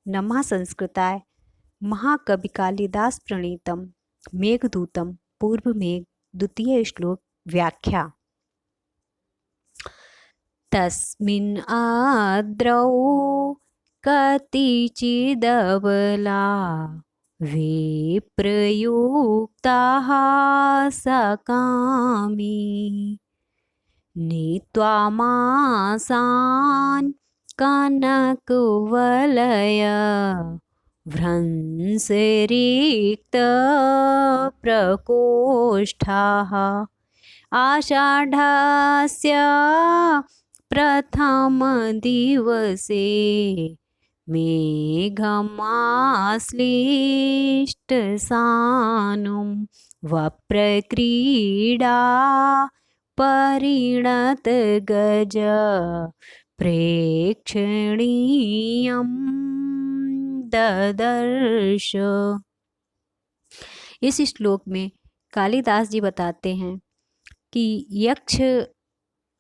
नमः संस्कृताय महाकवि कालिदास प्रणीतम मेघदूतम पूर्व मेघ द्वितीय श्लोक व्याख्या। तस्मिन् आद्रौ कतिचिदबला विप्रयुक्ताः सकामी नीत्वा मासान् कनकवलय भ्रंसरिक्तप्रकोष्ठाः आषाढस्य प्रथमदिवसे मेघमाश्लिष्टसानुं वप्रक्रीडा परिणतगज प्रेक्षणीयं ददर्श। इस श्लोक में कालिदास जी बताते हैं कि यक्ष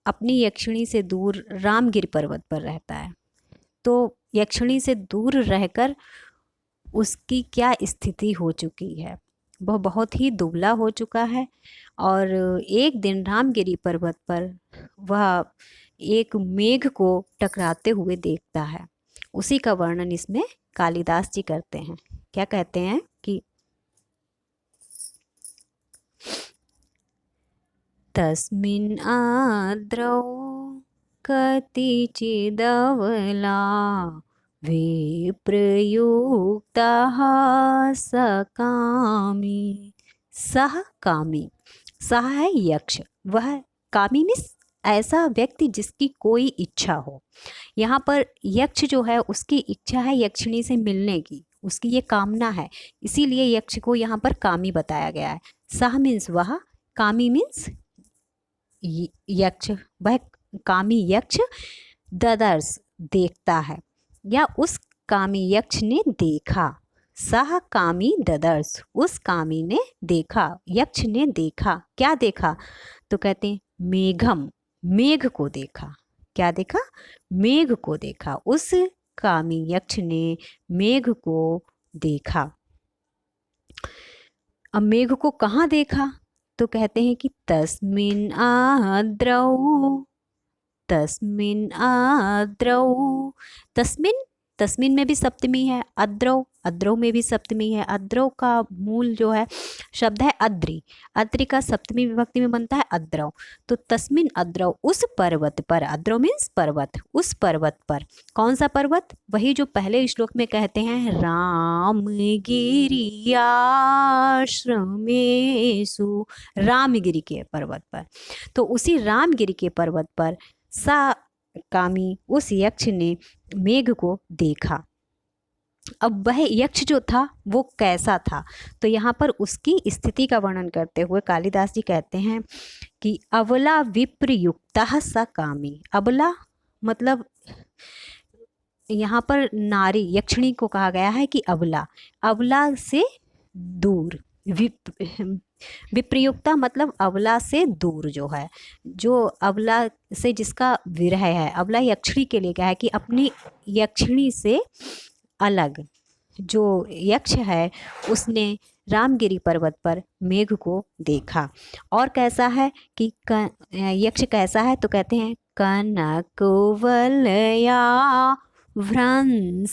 अपनी यक्षिणी से दूर रामगिरी पर्वत पर रहता है, तो यक्षिणी से दूर रहकर उसकी क्या स्थिति हो चुकी है। वह बहुत ही दुबला हो चुका है और एक दिन रामगिरी पर्वत पर वह एक मेघ को टकराते हुए देखता है। उसी का वर्णन इसमें कालिदास जी करते हैं। क्या कहते हैं कि तस्मिन् आद्रौ कतिचिदवला विप्रयुक्ताः सकामी। सह कामी, सह है यक्ष, वह कामी मीन्स ऐसा व्यक्ति जिसकी कोई इच्छा हो। यहाँ पर यक्ष जो है उसकी इच्छा है यक्षिणी से मिलने की, उसकी ये कामना है, इसीलिए यक्ष को यहाँ पर कामी बताया गया है। सह मीन्स वह, कामी मीन्स यक्ष, वह कामी यक्ष ददर्श देखता है या उस कामी यक्ष ने देखा। सह कामी ददर्श, उस कामी ने देखा, यक्ष ने देखा। क्या देखा? तो कहते हैं मेघम, मेघ को देखा। क्या देखा? मेघ को देखा। उस कामी यक्ष ने मेघ को देखा। अब मेघ को कहाँ देखा? तो कहते हैं कि तस्मिन् आद्रौ, तस्मिन् आद्रौ, तस्मिन्, तस्मिन् में भी सप्तमी है, अद्रौ, अद्रौ में भी सप्तमी है। अद्रौ का मूल जो है शब्द है अद्रि, अद्रि का सप्तमी विभक्ति में बनता है अद्रौ। तो तस्मिन् अद्रौ, उस पर्वत पर, अद्रौ मीन्स पर्वत, उस पर्वत पर। कौन सा पर्वत? वही जो पहले श्लोक में कहते हैं रामगिरियाश्रमेषु, रामगिरी के पर्वत पर। तो उसी रामगिरी के पर्वत पर सा कामी, उस यक्ष ने मेघ को देखा। अब वह यक्ष जो था वो कैसा था? तो यहाँ पर उसकी स्थिति का वर्णन करते हुए कालिदास जी कहते हैं कि अबला विप्रयुक्तः स कामी। अबला मतलब यहाँ पर नारी यक्षिणी को कहा गया है कि अबला, अबला से दूर, विप्रयुक्ता मतलब अबला से दूर जो है, जो अबला से जिसका विरह है। अबला यक्षिणी के लिए क्या है कि अपनी यक्षिणी से अलग जो यक्ष है उसने रामगिरी पर्वत पर मेघ को देखा। और कैसा है कि यक्ष कैसा है? तो कहते हैं कनकवलया भ्रंसरिक्ता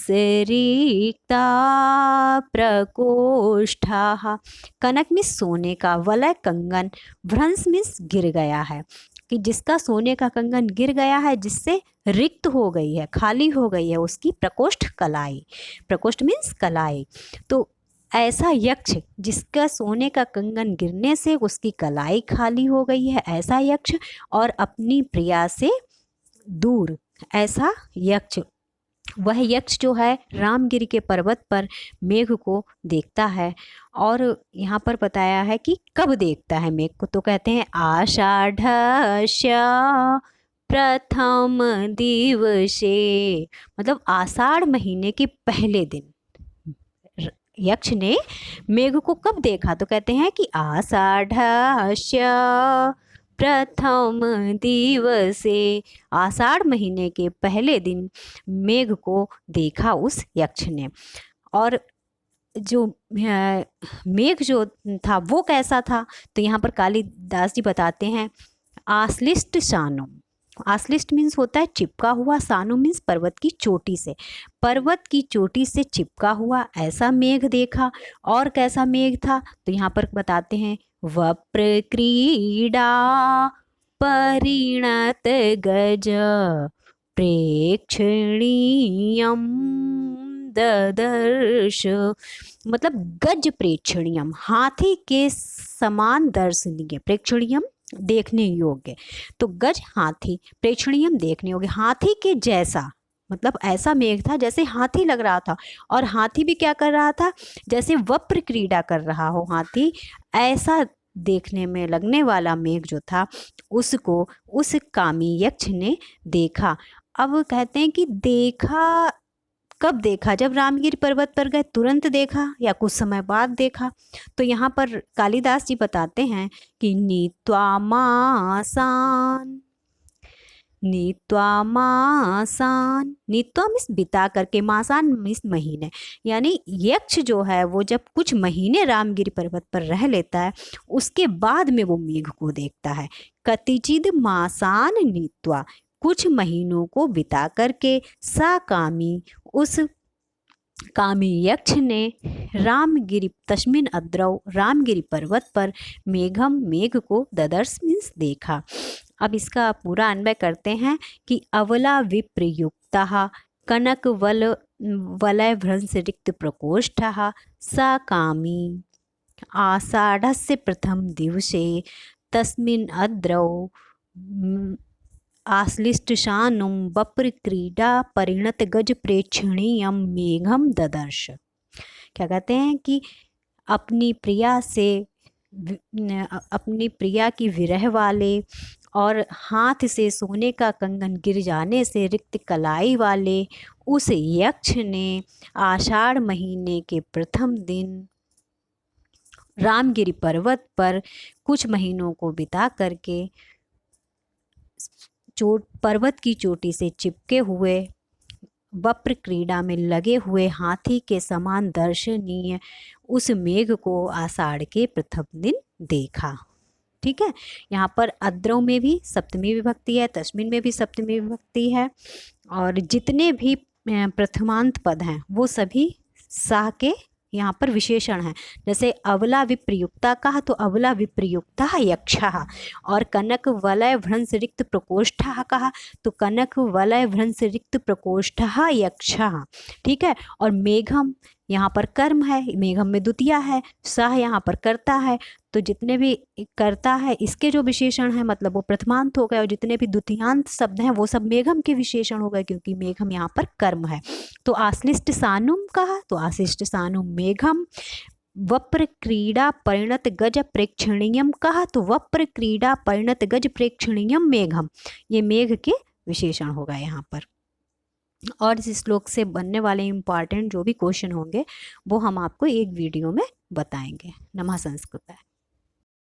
प्रकोष्ठाः। कनक मीन्स सोने का, वलय कंगन, भ्रंस मीन्स गिर गया है, कि जिसका सोने का कंगन गिर गया है, जिससे रिक्त हो गई है, खाली हो गई है उसकी प्रकोष्ठ कलाई। प्रकोष्ठ मीन्स कलाई। तो ऐसा यक्ष जिसका सोने का कंगन गिरने से उसकी कलाई खाली हो गई है, ऐसा यक्ष, और अपनी प्रिया से दूर ऐसा यक्ष, वह यक्ष जो है रामगिरी के पर्वत पर मेघ को देखता है। और यहाँ पर बताया है कि कब देखता है मेघ को, तो कहते हैं आषाढ़स्य प्रथम दिवसे, मतलब आषाढ़ महीने के पहले दिन यक्ष ने मेघ को कब देखा? तो कहते हैं कि आषाढ़स्य प्रथम दिवसे, आषाढ़ महीने के पहले दिन मेघ को देखा उस यक्ष ने। और जो मेघ जो था वो कैसा था, तो यहाँ पर कालिदास जी बताते हैं आश्लिष्ट शानुम। आश्लिष्ट मीन्स होता है चिपका हुआ, सानु मीन्स पर्वत की चोटी से, पर्वत की चोटी से चिपका हुआ ऐसा मेघ देखा। और कैसा मेघ था, तो यहाँ पर बताते हैं वप्र क्रीड़ा परिणत गज प्रेक्षणीयम ददर्श, मतलब गज प्रेक्षणीयम, हाथी के समान दर्शनीय, प्रेक्षणीयम देखने योग्य, तो गज हाथी, प्रेक्षणीयम देखने योग्य, हाथी के जैसा, मतलब ऐसा मेघ था जैसे हाथी लग रहा था। और हाथी भी क्या कर रहा था, जैसे वप्र क्रीड़ा कर रहा हो हाथी, ऐसा देखने में लगने वाला मेघ जो था उसको उस कामी यक्ष ने देखा। अब कहते हैं कि देखा, कब देखा, जब रामगिरी पर्वत पर गए तुरंत देखा या कुछ समय बाद देखा। तो यहाँ पर कालिदास जी बताते हैं कि नीत्वा मासान, नीत्वा मासान, नीत्वा मीन्स बिता करके, मासान मीन्स महीने, यानी यक्ष जो है वो जब कुछ महीने रामगिरी पर्वत पर रह लेता है उसके बाद में वो मेघ को देखता है। कतिचिद मासान नीत्वा, कुछ महीनों को बिता करके, सा कामी, उस कामी यक्ष ने रामगिरी तस्मिन अद्रौ, रामगिरी पर्वत पर मेघम, मेघ को, ददर्श मीन्स देखा। अब इसका पूरा अन्वय करते हैं कि अवला विप्रयुक्ता कनक वलय भ्रंश रिक्त प्रकोष्ठः सा कामी आषाढ़स्य प्रथम दिवसे तस्मिन् अद्रौ आश्लिष्टशानुं वप्र क्रीडा परिणत गज प्रेक्षणीयम मेघम ददर्श। क्या कहते हैं कि अपनी प्रिया से, अपनी प्रिया की विरह वाले और हाथ से सोने का कंगन गिर जाने से रिक्त कलाई वाले उस यक्ष ने आषाढ़ महीने के प्रथम दिन रामगिरी पर्वत पर कुछ महीनों को बिता करके पर्वत की चोटी से चिपके हुए वप्र क्रीड़ा में लगे हुए हाथी के समान दर्शनीय उस मेघ को आषाढ़ के प्रथम दिन देखा। ठीक है, यहाँ पर अद्रौ में भी सप्तमी विभक्ति है, तस्मिन में भी सप्तमी विभक्ति है, और जितने भी प्रथमांत पद हैं वो सभी सा के यहाँ पर विशेषण है। जैसे अवला विप्रयुक्ता कहा तो अवला विप्रयुक्ता यक्षः, और कनक वलय भ्रंश रिक्त प्रकोष्ठः कहा तो कनक वलय भ्रंश रिक्त प्रकोष्ठः यक्षः। ठीक है, और मेघम यहाँ पर कर्म है, मेघम में द्वितीया है, सह यहाँ पर कर्ता है, तो जितने भी कर्ता है इसके जो विशेषण है मतलब वो प्रथमांत हो गए, और जितने भी द्वितीयांत शब्द हैं वो सब मेघम के विशेषण हो गए क्योंकि मेघम यहाँ पर कर्म है। तो आश्लिष्ट सानुम कहा तो आश्लिष्ट सानुम मेघम, वप्र क्रीड़ा परिणत गज प्रेक्षणीयम कहा तो वप्र क्रीड़ा परिणत गज प्रेक्षणीयम मेघम, ये मेघ के विशेषण होगा यहाँ पर। और इस श्लोक से बनने वाले इम्पॉर्टेंट जो भी क्वेश्चन होंगे वो हम आपको एक वीडियो में बताएंगे। नमः संस्कृत।